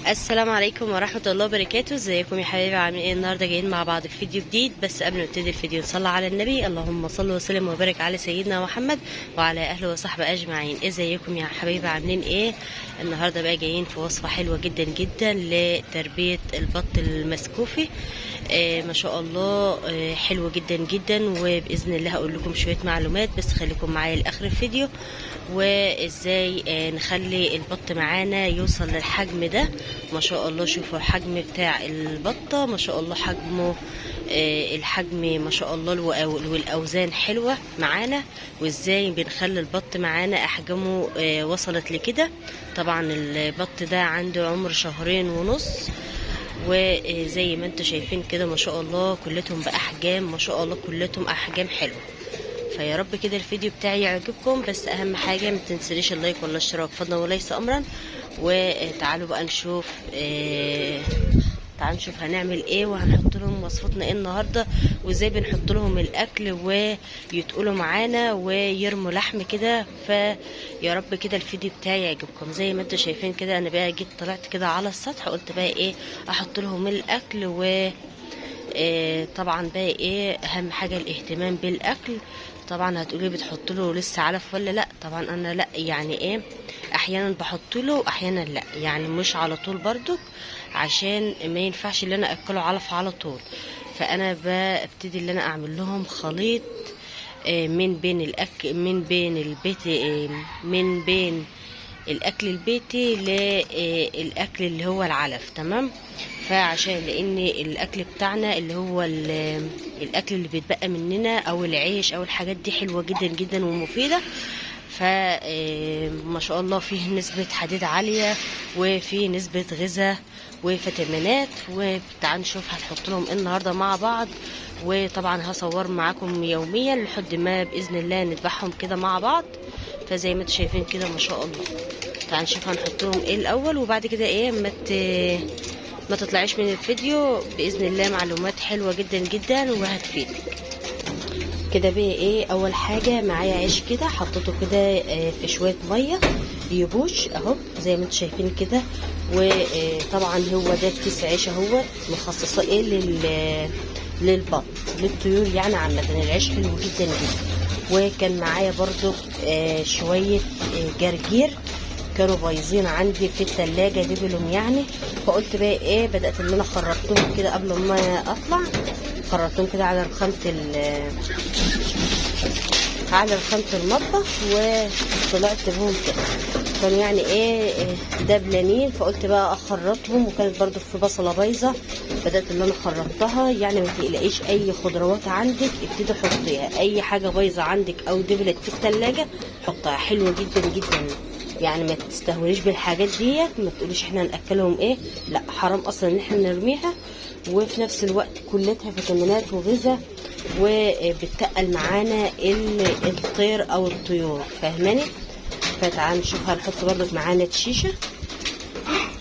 السلام عليكم ورحمة الله وبركاته. ازيكم يا حبايبي؟ عاملين ايه؟ النهارده جايين مع بعض في فيديو جديد، بس قبل ما نبتدي الفيديو نصلي على النبي. اللهم صل وسلم وبارك على سيدنا محمد وعلى اهله وصحبه اجمعين. ازيكم يا حبايبي؟ عاملين ايه؟ النهارده بقى جايين في وصفة حلوة جدا جدا لتربية البط المسكوفي. ما شاء الله، حلوة جدا جدا، وبإذن الله هقول لكم شوية معلومات، بس خليكم معايا لآخر الفيديو. وازاي نخلي البط معانا يوصل للحجم ده. ما شاء الله، شوفوا الحجم بتاع البطة، ما شاء الله حجمه، الحجم ما شاء الله، والاوزان حلوة معانا. وازاي بنخلي البط معانا احجامه وصلت لكده. طبعا البط ده عنده عمر 2.5 شهور، وزي ما انتم شايفين كده ما شاء الله كلتهم باحجام، ما شاء الله كلتهم احجام حلوه. فيا رب كده الفيديو بتاعي يعجبكم، بس اهم حاجه ما تنسليش اللايك والاشتراك فضلا وليس امرا. وتعالوا بقى نشوف، تعالوا نشوف هنعمل ايه وهنحط لهم وصفتنا ايه النهارده، وازاي بنحط لهم الاكل ويتقولوا معانا ويرموا لحم كده. فيا رب كده الفيديو بتاعي يعجبكم. زي ما انتم شايفين كده انا بقى جيت طلعت كده على السطح، قلت بقى ايه احط لهم الاكل. و طبعا بقى ايه اهم حاجه الاهتمام بالاكل. طبعا هتقولي بتحط له لسه علف ولا لا؟ طبعا انا لا، يعني ايه، احيانا بحط له واحيانا لا، يعني مش على طول برضو، عشان ما ينفعش ان انا اكله علف على طول. فانا ببتدي ان انا اعمل لهم خليط من بين الاكل، من بين البيت، من بين الاكل البيتي للاكل اللي هو العلف. تمام. فعشان لان الاكل بتاعنا اللي هو الاكل اللي بيتبقى مننا او العيش او الحاجات دي حلوة جدا جدا ومفيدة. فما شاء الله فيه نسبة حديد عالية، وفيه نسبة غذاء وفيتامينات. وتعالوا نشوف هنحط لهم ايه النهارده مع بعض. وطبعا هصور معاكم يوميا لحد ما باذن الله نذبحهم كده مع بعض. فزي ما انتم شايفين كده ما شاء الله. تعالوا نشوف هنحط لهم ايه الاول، وبعد كده ايه ما تطلعيش من الفيديو باذن الله معلومات حلوه جدا جدا وهتفيدك. كده بقى ايه، اول حاجه معايا عيش كده حطيته كده في شويه ميه يبوش اهو زي ما انتم شايفين كده. وطبعا هو ده كيس عيش اهو مخصصه ايه للبط، للطيور يعني عامه. العيش حلو جدا جدا. وكان معايا برضو شويه جرجير كانوا بايظين عندي في التلاجة دبلهم يعني. فقلت بقى ايه، بدأت ان انا خرجتهم كده قبل ما اطلع، خرجتهم كده على رخامة المطبخ وطلعت بهم كده. كانوا يعني ايه دبلانين، فقلت بقى اخرطهم. وكانت برضو في بصلة بايظة، بدأت ان انا خرطتها. يعني ما تقلقيش اي خضروات عندك ابتدي حطيها، اي حاجة بايظة عندك او دبلت في التلاجة حطها، حلوة جدا جدا. يعني ما تستهونيش بالحاجات ديت، ما تقوليش احنا ناكلهم ايه، لا حرام اصلا ان احنا نرميها. وفي نفس الوقت كلتها فيتامينات وغذاء، وبتقل معانا الطير او الطيور، فاهماني؟ فتعال نشوف. هنحط برضك معانا شيشه،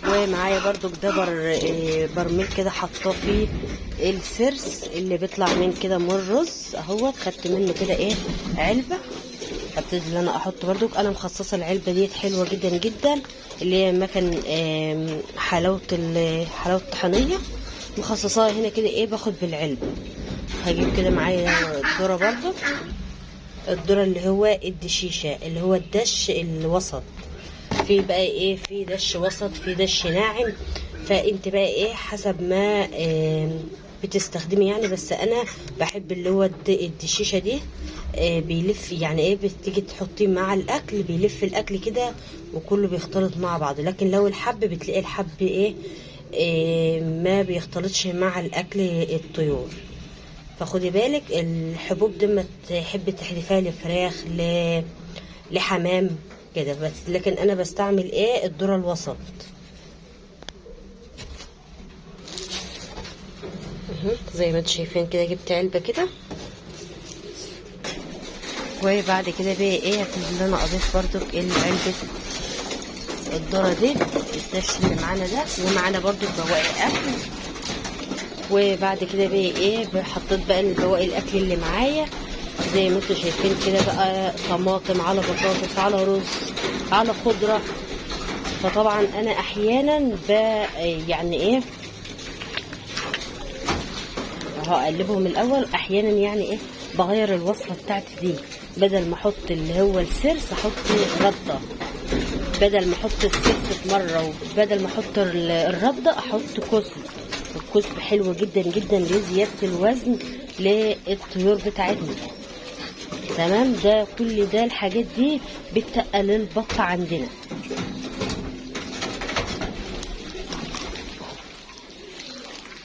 ومعايا برضك ده برميل كده حاطاه فيه السرس اللي بيطلع من كده من الرز اهو. خدت منه كده ايه علبه، هبتدي ان انا احط برضك. انا مخصصه العلبه ديت حلوه جدا جدا، اللي هي مكان حلاوه الطحينيه، مخصصاها هنا كده ايه باخد بالعلبه. هجيب كده معايا الذره برضك، الذره اللي هو الدشيشه اللي هو الدش الوسط. في بقى ايه، في دش وسط، في دش ناعم. فانت بقى ايه حسب ما بتستخدمي يعني. بس انا بحب اللي هو الدشيشه دي، بيلف يعني ايه، بتيجي تحطيه مع الاكل بيلف الاكل كده وكله بيختلط مع بعض. لكن لو الحب بتلاقي الحب ايه ما بيختلطش مع الاكل الطيور. فخدي بالك الحبوب دي ما تحبي تحذفيها لفراخ لحمام كده بس. لكن انا بستعمل ايه الذره الوسط. زي ما انتم شايفين كده جبت علبه كده. وبعد كده بقى ايه هبتدي ان انا اضيف برضك علبه الذره دي، الدش اللي معانا ده، ومعانا برضك بواقي اكل. وبعد كده بقى ايه حطيت بقى بواقي الاكل اللي معايا زي ما انتم شايفين كده بقى، طماطم على بطاطس على رز على خضره. فطبعا انا احيانا يعني ايه هقلبهم الاول. احيانا يعني ايه بغير الوصفه بتاعتي دي، بدل ما احط اللي هو السرس احط رده، بدل ما احط السرس في مره وبدل ما احط الرده احط كزب. الكزب حلو جدا جدا لزياده الوزن للطيور بتاعتنا. تمام. ده كل ده الحاجات دي بتقل البط عندنا.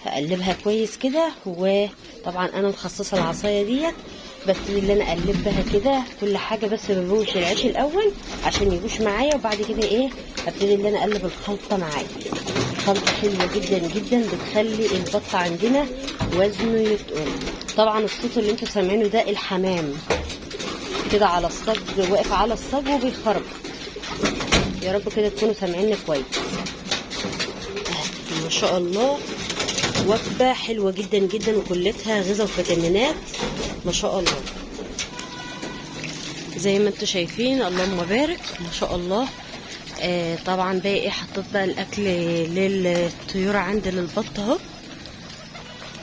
هقلبها كويس كده. وطبعا انا مخصصه العصايه ديت، ببتدي ان انا اقلب بها كده كل حاجه، بس ببوش العيش الاول عشان يبوش معايا، وبعد كده ايه ابتدي ان انا اقلب الخلطه معايا. الخلطه حلوه جدا جدا، بتخلي البط عندنا وزنه يتقل. طبعا الصوت اللي انتوا سامعينه ده الحمام كده على الصاج، واقف على الصاج وبيخرج. يا رب كده تكونوا سامعيني كويس. ما شاء الله وجبه حلوه جدا جدا، وكلتها غذاء وفيتامينات ما شاء الله. زي ما انتوا شايفين اللهم بارك ما شاء الله. طبعا بقى ايه حطيت بقى الاكل للطيور عندي للبط اهو.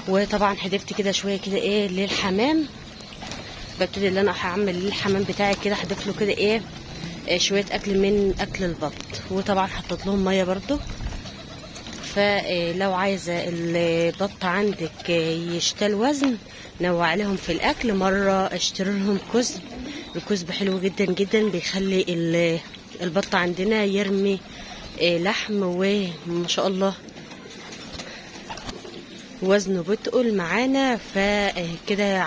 وطبعا حدفت كده شويه كده ايه للحمام. ببتدي ان انا هعمل للحمام بتاعي كده، احدف له كده ايه شويه اكل من اكل البط. وطبعا حطيت لهم ميه برضو. فلو عايزه البط عندك يشتل وزن نوع عليهم في الاكل. مره اشتري لهم كزب. الكزب حلو جدا جدا، بيخلي البط عندنا يرمي لحم، وما شاء الله وزنه بتقل معانا. فكده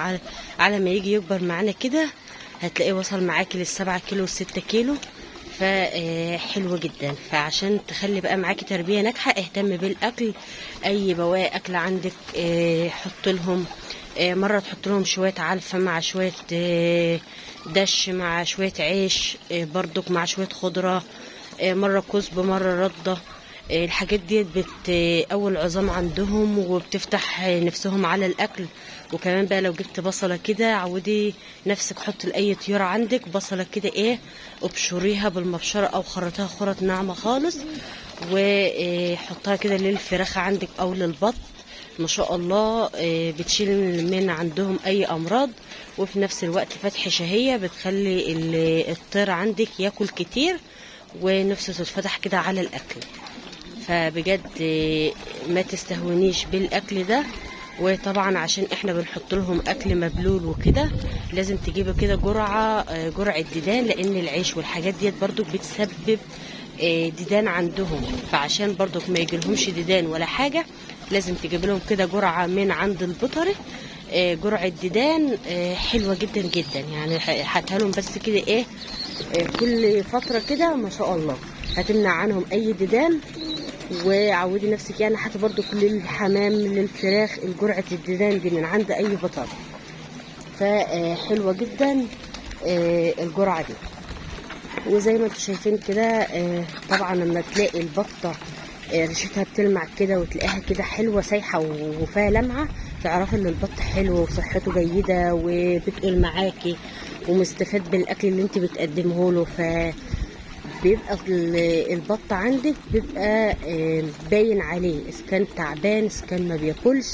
على ما يجي يكبر معانا كده هتلاقيه وصل معاكي لل7 كيلو و6 كيلو. فحلو جدا. فعشان تخلي بقى معاكي تربيه ناجحه اهتم بالاكل. اي بواقي اكل عندك حط لهم مره، تحط لهم شويه علفه مع شويه دش مع شويه عيش برضك مع شويه خضره، مره كزب مره رده. الحاجات دي بتقوي العظام عندهم وبتفتح نفسهم على الاكل. وكمان بقى لو جبت بصله كده عودي نفسك، حط لاي طياره عندك بصله كده ايه ابشريها بالمبشره او خرطها خرط ناعمه خالص، وحطها كده للفراخ عندك او للبط. ما شاء الله بتشيل من عندهم اي امراض، وفي نفس الوقت فتح شهيه، بتخلي الطير عندك ياكل كتير ونفسه تتفتح كده على الاكل. فبجد ما تستهونيش بالاكل ده. وطبعا عشان احنا بنحط لهم اكل مبلول وكده لازم تجيبوا كده جرعه ديدان، لان العيش والحاجات ديت برضو بتسبب ديدان عندهم. فعشان برضو ما يجيلهمش ديدان ولا حاجه لازم تجيب لهم كده جرعه من عند البيطري، جرعه ديدان حلوه جدا جدا. يعني هاتها لهم بس كده ايه كل فتره كده ما شاء الله هتمنع عنهم اي ديدان. وعودي نفسك يعني حتى برضو كل الحمام للفراخ الجرعة الديدان دي من عند اي بطل. فحلوة جدا الجرعة دي. وزي ما انتم شايفين كده طبعا لما تلاقي البطة ريشتها بتلمع كده وتلاقيها كده حلوة سايحة وفيها لمعة، تعرفي ان البط حلو وصحته جيدة وبتقول معاكي ومستفاد بالاكل اللي انت بتقدمه له. بيبقى البط عندك بيبقى باين عليه اذا كان تعبان اذا كان ما بياكلش،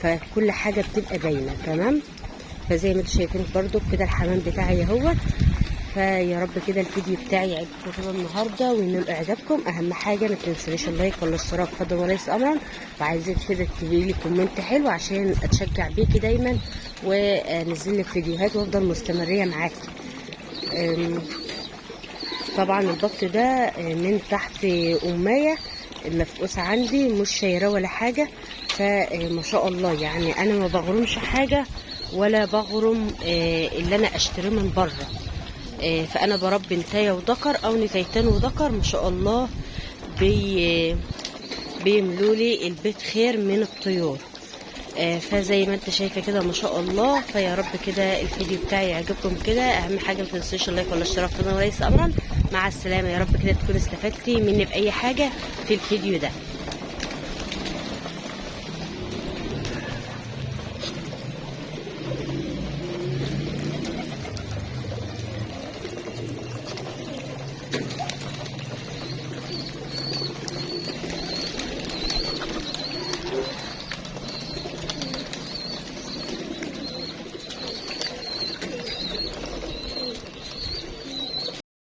فكل حاجه بتبقى باينه. تمام. فزي ما انتم شايفين برضو كده الحمام بتاعي اهوت. فيا رب كده الفيديو بتاعي يعجبكم كده النهارده وينال اعجابكم. اهم حاجه ما تنسونيش اللايك والاشتراك فضلا وليس امرا، وعايزين كده تكتبي لي كومنت حلو عشان اتشجع بيكي دايما وانزل لك فيديوهات وافضل مستمريه معاكي. طبعا البط ده من تحت أمية مفقوسة عندي، مش شايراه ولا حاجة. فما شاء الله يعني انا ما بغرمش حاجة ولا بغرم اللي انا اشتريه من بره. فانا بربي نتايه وذكر او نتايتين وذكر ما شاء الله بيملوا لي البيت خير من الطيور. فزي ما انت شايفه كده ما شاء الله. فيا رب كده الفيديو بتاعي يعجبكم كده. اهم حاجه ما تنسوش اللايك والاشتراك فضلا وليس امرا. مع السلامه. يا رب كده تكونوا استفدتي مني باي حاجه في الفيديو ده.